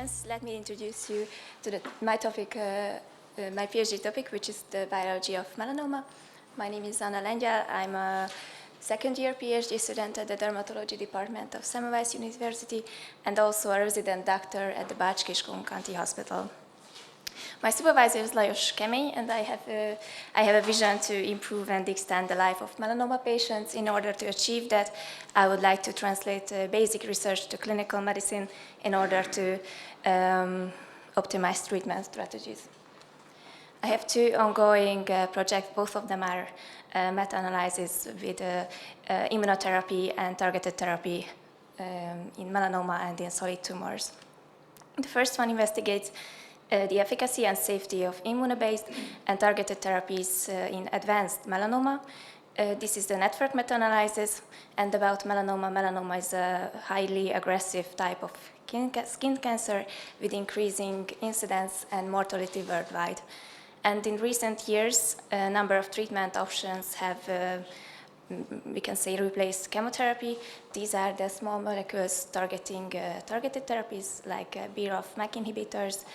audience. Let me introduce you to my topic, my PhD topic, which is the biology of melanoma. My name is Lengyel. I'm a second-year PhD student at the Dermatology Department of Semmelweis University and also a resident doctor at the Bács-Kiskun County Hospital. My supervisor is Lajos Kemény, and I have a vision to improve and extend the life of melanoma patients. In order to achieve that, I would like to translate basic research to clinical medicine in order to optimize treatment strategies. I have two ongoing projects. Both of them are meta-analysis with immunotherapy and targeted therapy in melanoma and in solid tumors. The first one investigates the efficacy and safety of immuno-based and targeted therapies in advanced melanoma. This is the network meta-analysis, and about melanoma. Melanoma is a highly aggressive type of skin cancer with increasing incidence and mortality worldwide. And in recent years, a number of treatment options have, we can say, replaced chemotherapy. These are the small molecules targeting targeted therapies like BRAF/MEK inhibitors,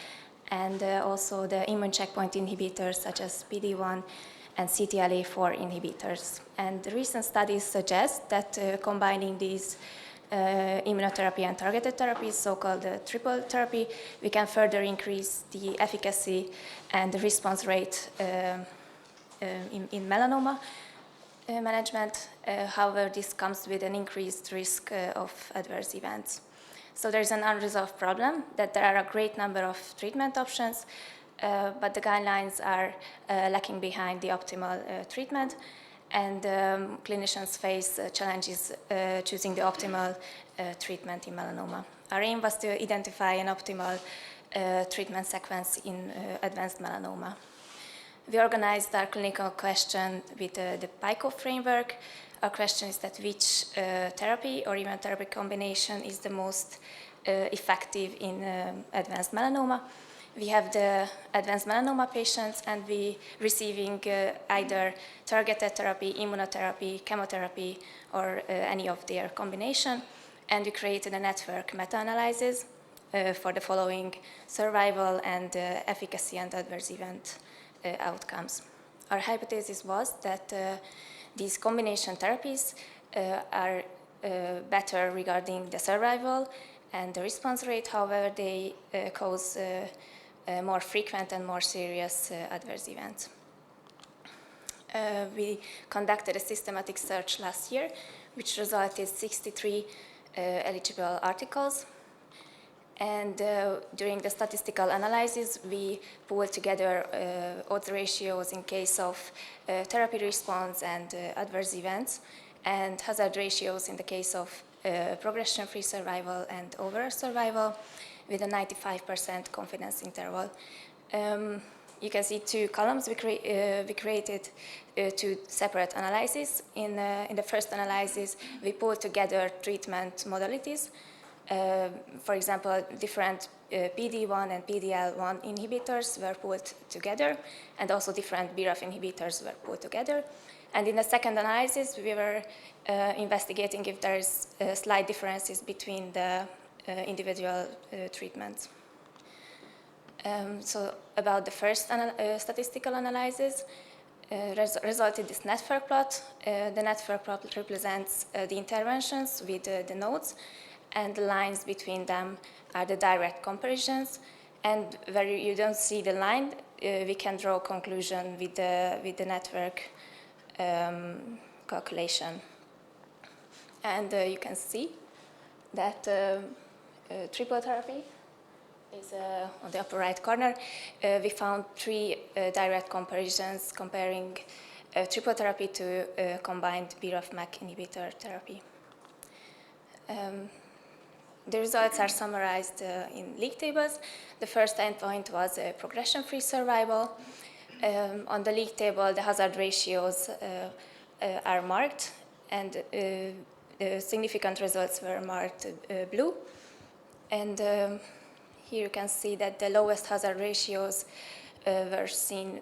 and also the immune checkpoint inhibitors such as PD-1 and CTLA-4 inhibitors. And the recent studies suggest that combining these immunotherapy and targeted therapies, so-called triple therapy, we can further increase the efficacy and the response rate in melanoma management. However, this comes with an increased risk of adverse events. So there's an unresolved problem that there are a great number of treatment options, but the guidelines are lacking behind the optimal treatment, and clinicians face challenges choosing the optimal treatment in melanoma. Our aim was to identify an optimal treatment sequence in advanced melanoma. We organized our clinical question with the PICO framework. Our question is that which therapy or immunotherapy combination is the most effective in advanced melanoma. We have the advanced melanoma patients, and we receiving either targeted therapy, immunotherapy, chemotherapy, or any of their combination. And we created a network meta-analysis for the following survival and efficacy and adverse event outcomes. Our hypothesis was that these combination therapies are better regarding the survival and the response rate. However, they cause more frequent and more serious adverse events. We conducted a systematic search last year, which resulted in 63 eligible articles. And during the statistical analysis, we pulled together odds ratios in case of therapy response and adverse events, and hazard ratios in the case of progression-free survival and overall survival with a 95% confidence interval. You can see two columns. We created two separate analyses. In the first analysis, we pulled together treatment modalities. For example, different PD-1 and PD-L1 inhibitors were put together, and also different BRAF inhibitors were put together. And in the second analysis, we were investigating if there is slight differences between the individual treatments. So about the first statistical analysis, resulted this network plot. The network plot represents the interventions with the nodes, and the lines between them are the direct comparisons. And where you don't see the line, we can draw a conclusion with the network calculation. And you can see that triple therapy is on the upper right corner. We found three direct comparisons comparing triple therapy to combined BRAF/MEK inhibitor therapy. The results are summarized in league tables. The first endpoint was progression-free survival. On the league table, the hazard ratios are marked, and the significant results were marked blue. And here you can see that the lowest hazard ratios were seen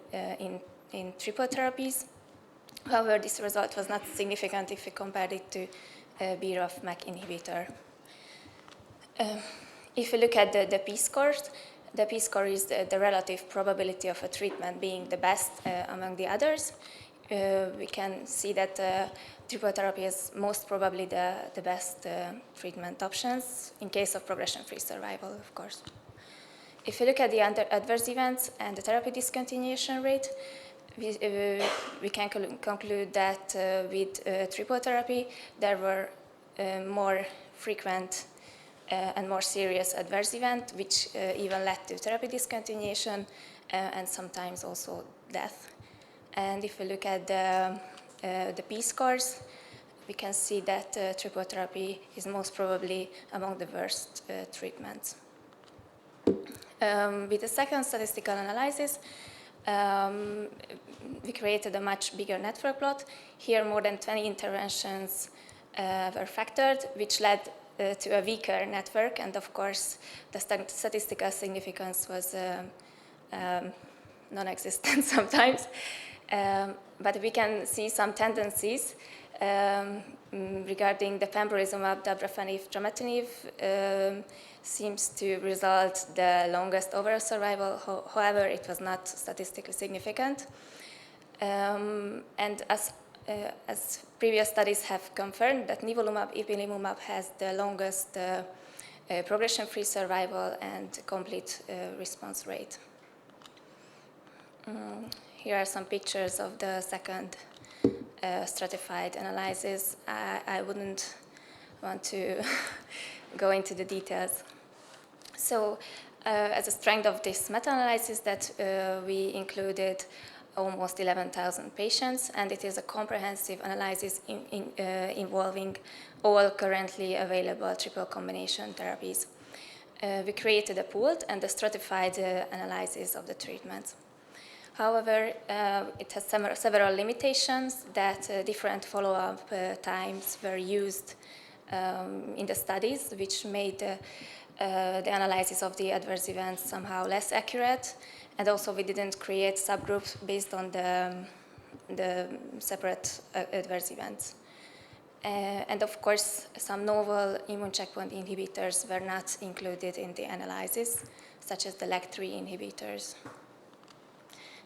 in triple therapies. However, this result was not significant if we compared it to BRAF/MEK inhibitor. If you look at the p-scores, the p-score is the relative probability of a treatment being the best among the others. We can see that triple therapy is most probably the best treatment options in case of progression-free survival, of course. If you look at the adverse events and the therapy discontinuation rate, we can conclude that with triple therapy, there were more frequent and more serious adverse events, which even led to therapy discontinuation and sometimes also death. And if we look at the p-scores, we can see that triple therapy is most probably among the worst treatments. With the second statistical analysis, we created a much bigger network plot. Here, more than 20 interventions were factored, which led to a weaker network, and of course, the statistical significance was non-existent sometimes. But we can see some tendencies regarding the pembrolizumab, dabrafenib, trametinib seems to result the longest overall survival. However, it was not statistically significant. And as previous studies have confirmed, that nivolumab, ipilimumab has the longest progression-free survival and complete response rate. Here are some pictures of the second stratified analysis. I wouldn't want to go into the details. So, as a strength of this meta-analysis, that we included almost 11,000 patients, and it is a comprehensive analysis involving all currently available triple combination therapies. We created a pooled and a stratified analysis of the treatments. However, it has several limitations that different follow-up times were used in the studies, which made the analysis of the adverse events somehow less accurate. And also, we didn't create subgroups based on the separate adverse events. And of course, some novel immune checkpoint inhibitors were not included in the analysis, such as the LAG-3 inhibitors.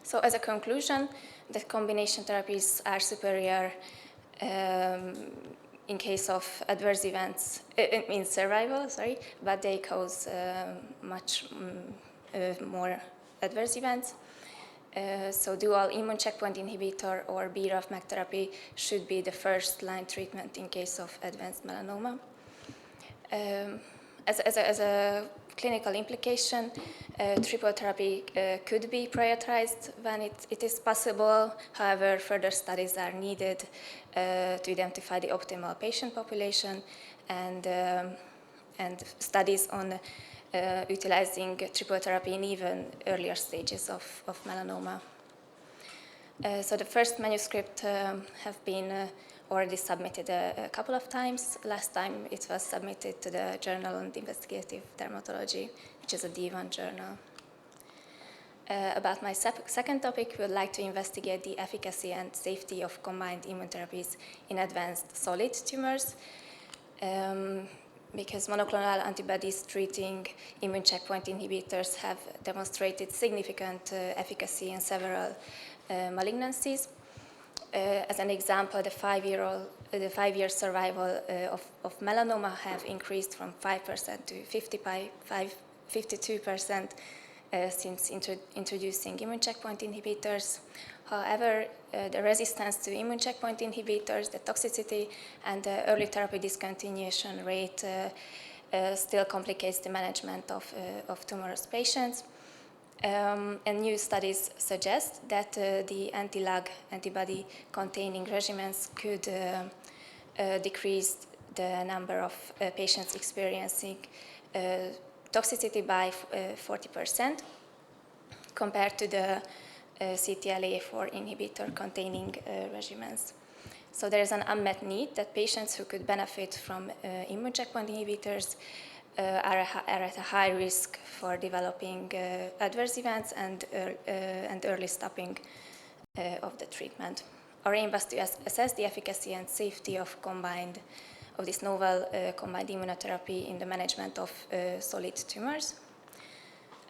So as a conclusion, the combination therapies are superior in case of adverse events, in survival, but they cause much more adverse events. So dual immune checkpoint inhibitor or BRAF/MEK therapy should be the first line treatment in case of advanced melanoma. As a clinical implication, triple therapy could be prioritized when it is possible. However, further studies are needed to identify the optimal patient population and studies on utilizing triple therapy in even earlier stages of melanoma. So the first manuscript have been already submitted a couple of times. Last time it was submitted to the Journal on Investigative Dermatology, which is a D1 journal. About my second topic, we would like to investigate the efficacy and safety of combined immunotherapies in advanced solid tumors. Because monoclonal antibodies treating immune checkpoint inhibitors have demonstrated significant efficacy in several malignancies. As an example, the 5-year survival of melanoma have increased from 5% to 52% since introducing immune checkpoint inhibitors. However, the resistance to immune checkpoint inhibitors, the toxicity, and the early therapy discontinuation rate still complicates the management of tumorous patients. And new studies suggest that the anti-LAG antibody containing regimens could decrease the number of patients experiencing toxicity by 40% compared to the CTLA-4 inhibitor containing regimens. So there is an unmet need that patients who could benefit from immune checkpoint inhibitors are at a high risk for developing adverse events and early stopping of the treatment. Our aim was to assess the efficacy and safety of combined of this novel combined immunotherapy in the management of solid tumors.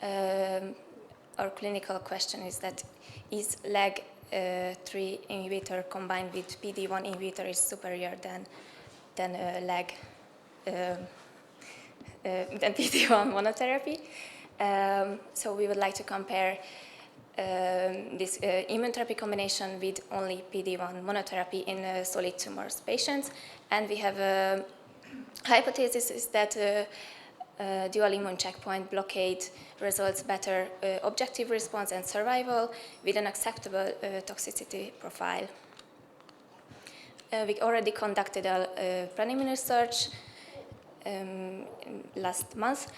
Our clinical question is that is LAG3 inhibitor combined with PD-1 inhibitor is superior than PD-1 monotherapy. So we would like to compare this immunotherapy combination with only PD-1 monotherapy in solid tumors patients. And we have a hypothesis is that dual immune checkpoint blockade results better objective response and survival with an acceptable toxicity profile. We already conducted a preliminary search last month,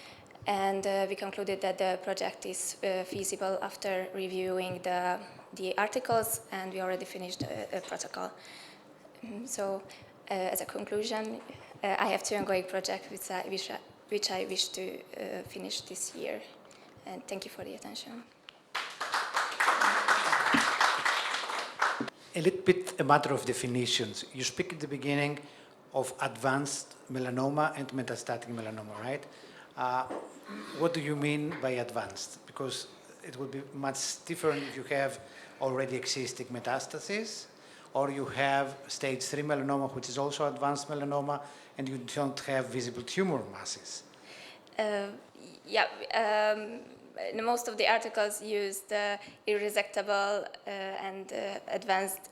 and we concluded that the project is feasible after reviewing the articles, and we already finished a protocol. So, as a conclusion, I have 2 ongoing projects which I wish to finish this year. And thank you for the attention. A little bit a matter of definitions. You speak at the beginning of advanced melanoma and metastatic melanoma, right? What do you mean by advanced? Because it would be much different if you have already existing metastasis, or you have stage 3 melanoma, which is also advanced melanoma, and you don't have visible tumor masses. Most of the articles use the irresectable and advanced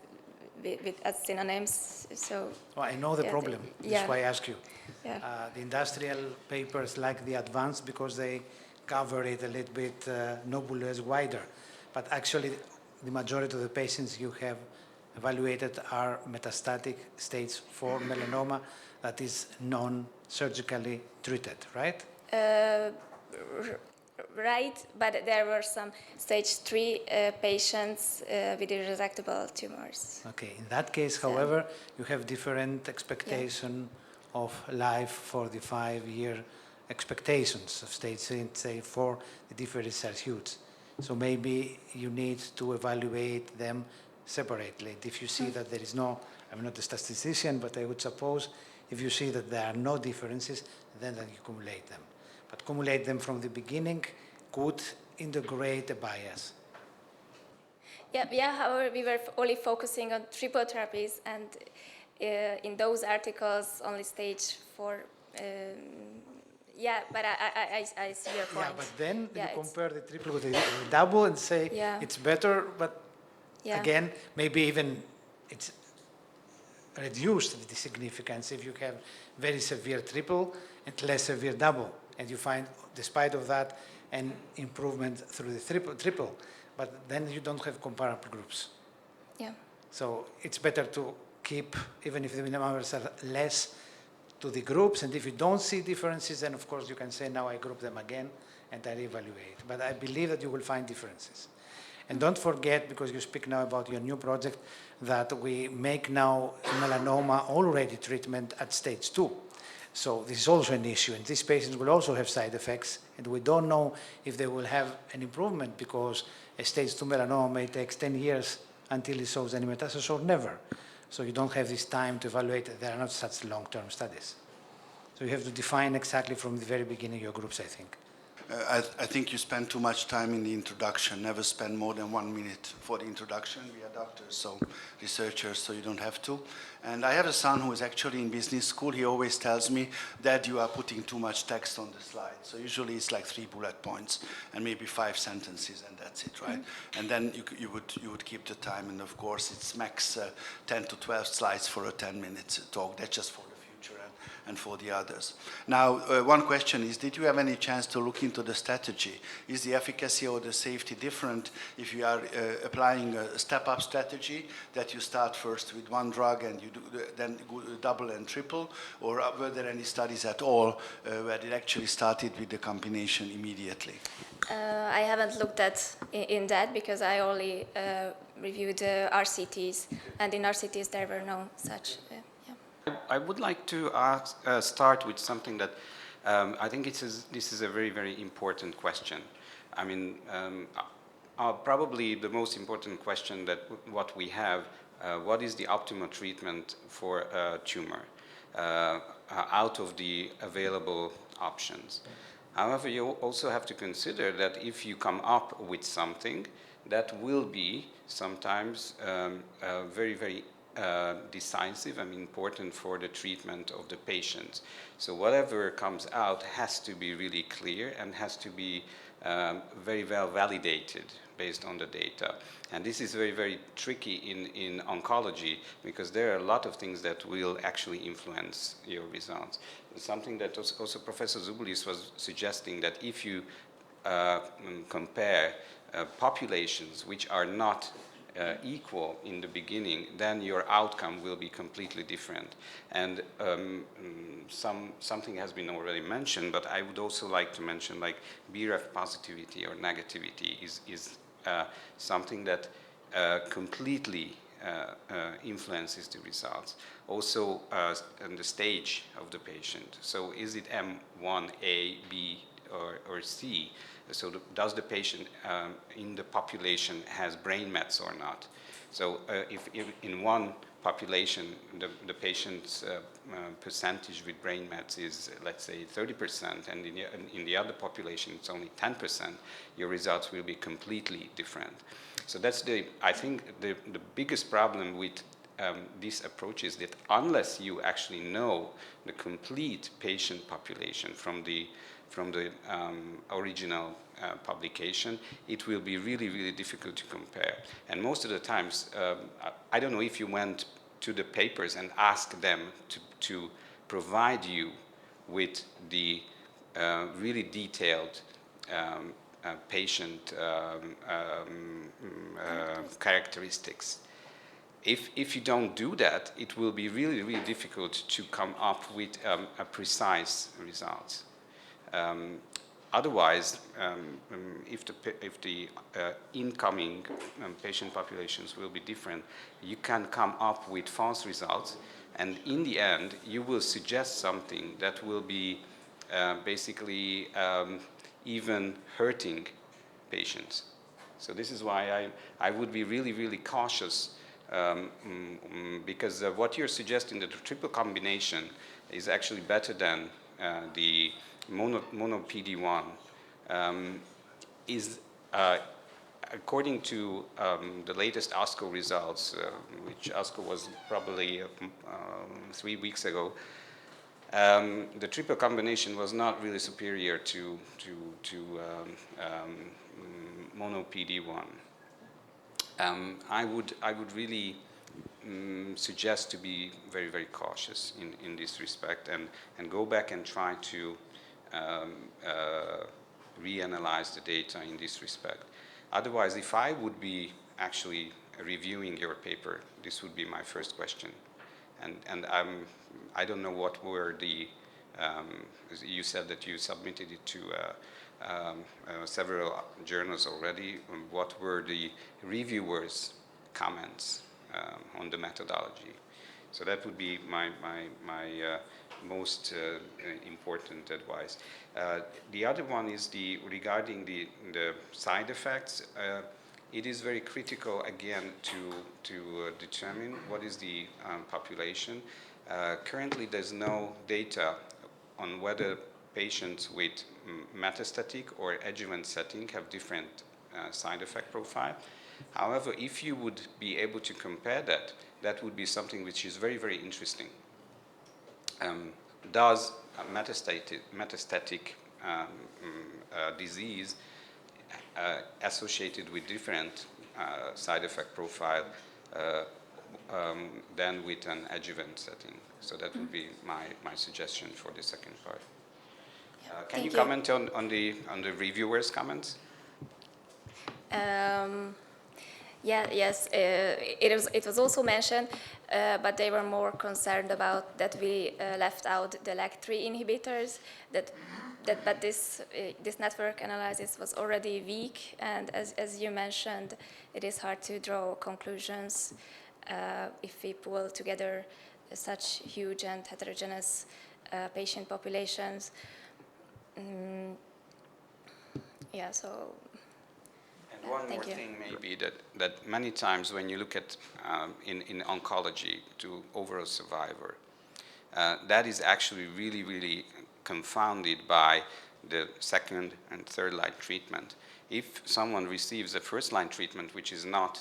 as synonyms. So well, I know the problem. That's why I ask you. Yeah. The industrial papers like the advanced because they cover it a little bit nebulous wider. But actually, the majority of the patients you have evaluated are metastatic stage 4 melanoma that is non-surgically treated, right? Right, but there were some stage 3 patients with irresectable tumors. Okay, in that case, however, you have different expectation of life for the 5-year expectations of stage 3 and stage 4. The differences are huge. So maybe you need to evaluate them separately. If you see that there is no, I'm not a statistician, but I would suppose if you see that there are no differences, then you accumulate them. But accumulate them from the beginning could integrate a bias. However, we were only focusing on triple therapies, and in those articles, only stage 4. But I see your point. Yeah, but then you compare the triple with the double and say it's better, but again, maybe even it's reduced the significance if you have very severe triple and less severe double, and you find, despite of that, an improvement through the triple, but then you don't have comparable groups. Yeah. So it's better to keep, even if the numbers are less, to the groups, and if you don't see differences, then of course you can say, now I group them again and I reevaluate. But I believe that you will find differences. And don't forget, because you speak now about your new project, that we make now melanoma already treatment at stage 2. So this is also an issue, and these patients will also have side effects, and we don't know if they will have an improvement because a stage 2 melanoma may take 10 years until it shows any metastasis or never. So you don't have this time to evaluate. There are not such long-term studies. So you have to define exactly from the very beginning your groups, I think. I think you spend too much time in the introduction. Never spend more than 1 minute for the introduction. We are doctors, so researchers, so you don't have to. And I have a son who is actually in business school. He always tells me that you are putting too much text on the slide. So usually it's like 3 bullet points and maybe 5 sentences, and that's it, right? And then you would keep the time, and of course it's max 10 to 12 slides for a 10-minute talk. That's just for the future and for the others. Now, one question is, did you have any chance to look into the strategy? Is the efficacy or the safety different if you are applying a step-up strategy, that you start first with one drug and you do then double and triple, or were there any studies at all where it actually started with the combination immediately? I haven't looked at in that because I only reviewed RCTs, and in RCTs there were no such. I would like to start with something that I think this is a very, very important question. I mean, probably the most important question that what we have, what is the optimal treatment for a tumor? out of the available options. However, you also have to consider that if you come up with something, that will be sometimes very, very decisive and important for the treatment of the patient. So whatever comes out has to be really clear and has to be very well validated based on the data. And this is very, very tricky in oncology because there are a lot of things that will actually influence your results. Something that also Professor Zubulis was suggesting, that if you compare populations which are not equal in the beginning, then your outcome will be completely different. And something has been already mentioned, but I would also like to mention, like BRAF positivity or negativity is something that completely influences the results. Also, and the stage of the patient. So is it M1A, B, or C? So does the patient in the population has brain mets or not? So if in one population the patient's percentage with brain mets is, let's say, 30%, and in the other population it's only 10%, your results will be completely different. So that's I think the biggest problem with this approach is that unless you actually know the complete patient population from the original publication, it will be really, really difficult to compare. And most of the times, I don't know if you went to the papers and asked them to provide you with the really detailed patient characteristics. If you don't do that, it will be really, really difficult to come up with a precise result. Otherwise, if the incoming patient populations will be different, you can come up with false results, and in the end, you will suggest something that will be basically even hurting patients. So this is why I would be really, really cautious, because what you're suggesting, that the triple combination is actually better than the mono PD-1, is according to the latest ASCO results, which ASCO was probably 3 weeks ago, the triple combination was not really superior to mono PD-1. I would really suggest to be very, very cautious in this respect, and go back and try to reanalyze the data in this respect. Otherwise, if I would be actually reviewing your paper, this would be my first question. And I don't know what were the, you said that you submitted it to several journals already. What were the reviewers' comments on the methodology? So that would be my most important advice. The other one is regarding the side effects. It is very critical, again, to determine what is the population. Currently, there's no data on whether patients with metastatic or adjuvant setting have different side effect profile. However, if you would be able to compare that, that would be something which is very, very interesting. Does metastatic disease associated with different side effect profile than with an adjuvant setting? So that would be my suggestion for the second part. Can you comment on the reviewers' comments? Yes, it was also mentioned, but they were more concerned about that we left out the LAG-3 inhibitors. But this network analysis was already weak, and as you mentioned, it is hard to draw conclusions if we pull together such huge and heterogeneous patient populations. Yeah, so. And one more thing maybe, that many times when you look at in oncology to overall survivor, that is actually really, really confounded by the second and third line treatment. If someone receives a first line treatment which is not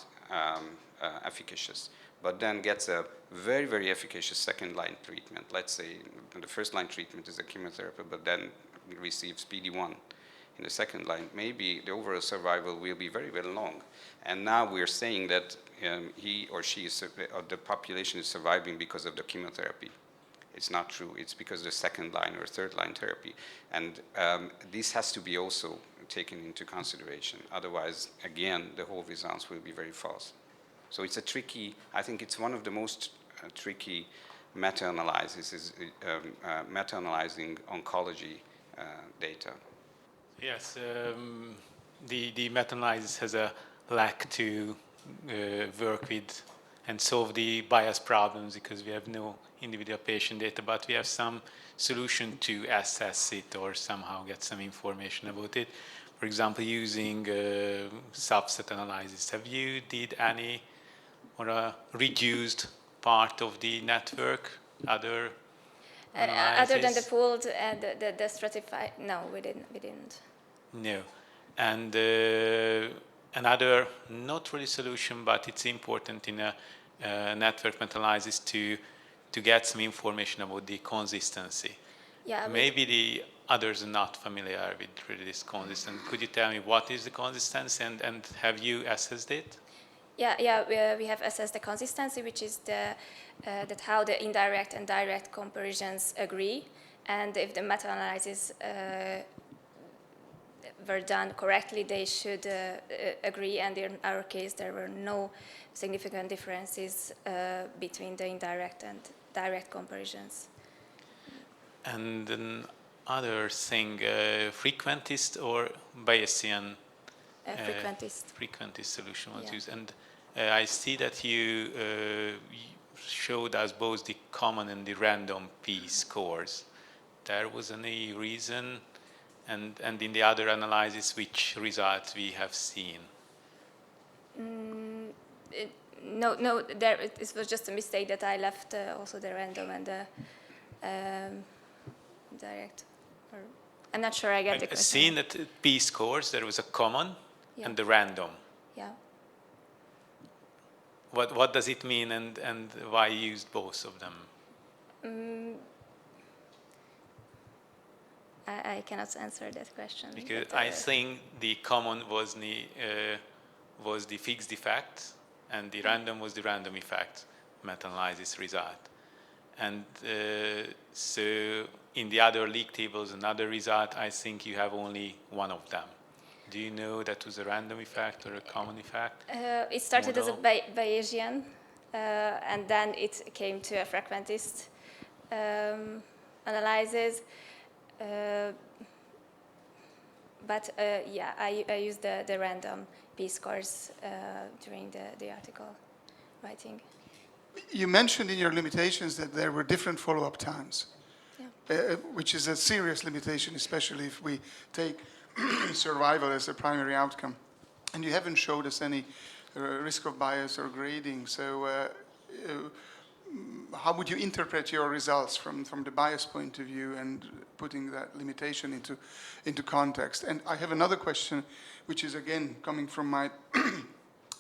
efficacious, but then gets a very, very efficacious second line treatment, let's say the first line treatment is a chemotherapy, but then receives PD-1 in the second line, maybe the overall survival will be very, very long. And now we're saying that he or she, the population is surviving because of the chemotherapy. It's not true. It's because of the second line or third line therapy. And this has to be also taken into consideration. Otherwise, again, the whole results will be very false. So it's a tricky, I think it's one of the most tricky meta-analysis is meta-analyzing oncology data. Yes, the meta-analysis has a lack to work with and solve the bias problems because we have no individual patient data, but we have some solution to assess it or somehow get some information about it. For example, using subset analysis. Have you did any or a reduced part of the network, other Other than the pooled and the stratified, no, we didn't. No. And another, not really solution, but it's important in a network meta-analysis to get some information about the consistency. Yeah, maybe the others are not familiar with really this consistency. Could you tell me what is the consistency and have you assessed it? Yeah, we have assessed the consistency, which is that how the indirect and direct comparisons agree, and if the meta-analysis were done correctly, they should agree. And in our case, there were no significant differences between the indirect and direct comparisons. And another thing, frequentist or Bayesian? Frequentist solution was used. And I see that you showed us both the common and the random p-scores. There was any reason? And in the other analysis, which results we have seen? No, it was just a mistake that I left also the random and the direct. I'm not sure I get the question. Seen that p-scores, there was a common and the random. Yeah. What does it mean and why you used both of them? I cannot answer that question. Because I think the common was the fixed effect and the random was the random effect meta-analysis result. And so in the other league tables, another result, I think you have only one of them. Do you know that was a random effect or a common effect? It started as a Bayesian, and then it came to a frequentist analysis. But I used the random p-scores during the article writing. You mentioned in your limitations that there were different follow-up times, which is a serious limitation, especially if we take survival as a primary outcome. And you haven't showed us any risk of bias or grading. So how would you interpret your results from the bias point of view and putting that limitation into context? And I have another question, which is again coming from my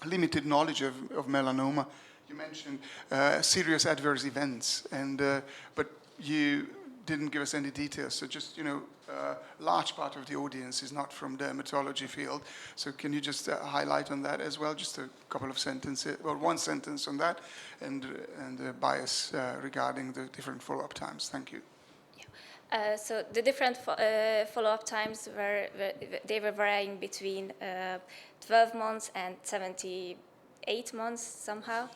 limited knowledge of melanoma. You mentioned serious adverse events, but you didn't give us any details. So just, large part of the audience is not from dermatology field. So can you just highlight on that as well? Just a couple of sentences, or one sentence on that, and the bias regarding the different follow-up times. Thank you. So the different follow-up times were varying between 12 months and 78 months somehow.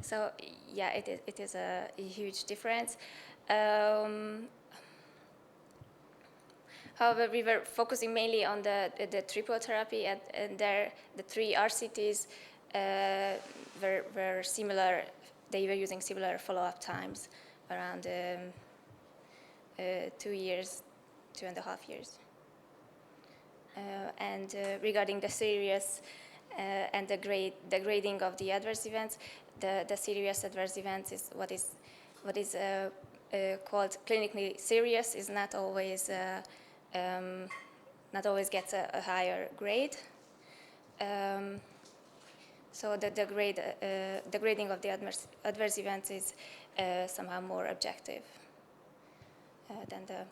So yeah, it is a huge difference. However, we were focusing mainly on the triple therapy, and there the three RCTs were similar. They were using similar follow-up times, around 2 years, 2.5 years. And regarding the serious and the grading of the adverse events, the serious adverse events is what is called clinically serious is not always gets a higher grade. So the grading of the adverse events is somehow more objective than the.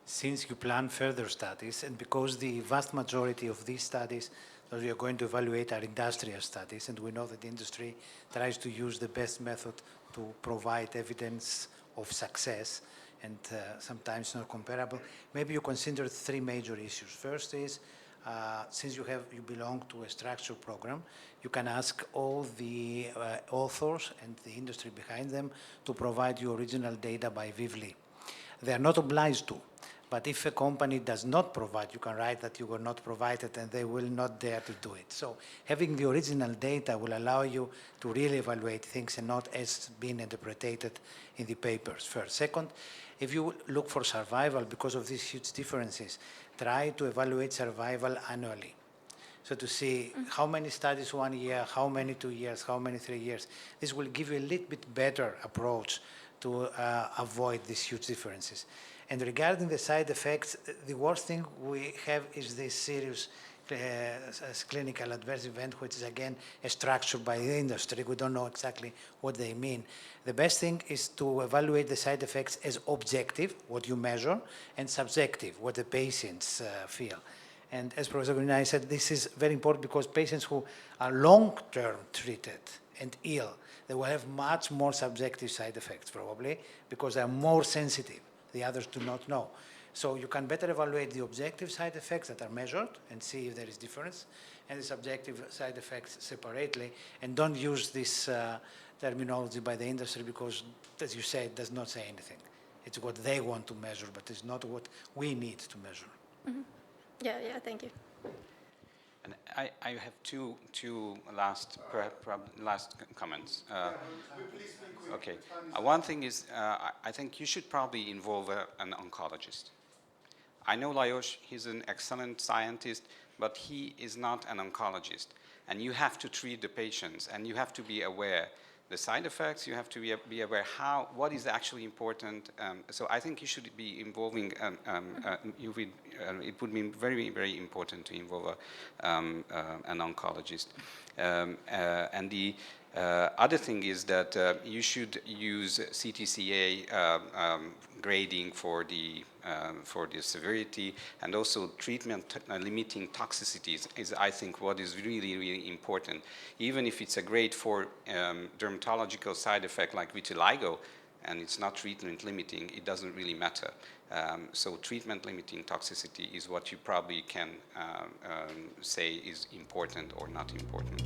Since you plan further studies, and because the vast majority of these studies that we are going to evaluate are industrial studies, and we know that the industry tries to use the best method to provide evidence of success, and sometimes not comparable, maybe you consider three major issues. First is, since you belong to a structured program, you can ask all the authors and the industry behind them to provide you original data by Vivli. They are not obliged to, but if a company does not provide, you can write that you were not provided and they will not dare to do it. So having the original data will allow you to really evaluate things and not as being interpreted in the papers first. Second, if you look for survival because of these huge differences, try to evaluate survival annually. So to see how many studies 1 year, how many 2 years, how many 3 years. This will give you a little bit better approach to avoid these huge differences. And regarding the side effects, the worst thing we have is this serious clinical adverse event, which is again structured by the industry. We don't know exactly what they mean. The best thing is to evaluate the side effects as objective, what you measure, and subjective, what the patients feel. And as Professor Grinai said, this is very important because patients who are long-term treated and ill, they will have much more subjective side effects probably because they are more sensitive. The others do not know. So you can better evaluate the objective side effects that are measured and see if there is difference, and the subjective side effects separately, and don't use this terminology by the industry because, as you say, it does not say anything. It's what they want to measure, but it's not what we need to measure. Mm-hmm. Yeah, thank you. And I have two last comments. Okay. One thing is, I think you should probably involve an oncologist. I know Lajos, he's an excellent scientist, but he is not an oncologist. And you have to treat the patients, and you have to be aware the side effects. You have to be aware what is actually important. So I think you should be involving. It would be very, very important to involve an oncologist. And the other thing is that you should use CTCA grading for the severity, and also treatment limiting toxicities is, I think, what is really, really important. Even if it's a grade for dermatological side effect like vitiligo, and it's not treatment limiting, it doesn't really matter. So treatment limiting toxicity is what you probably can say is important or not important.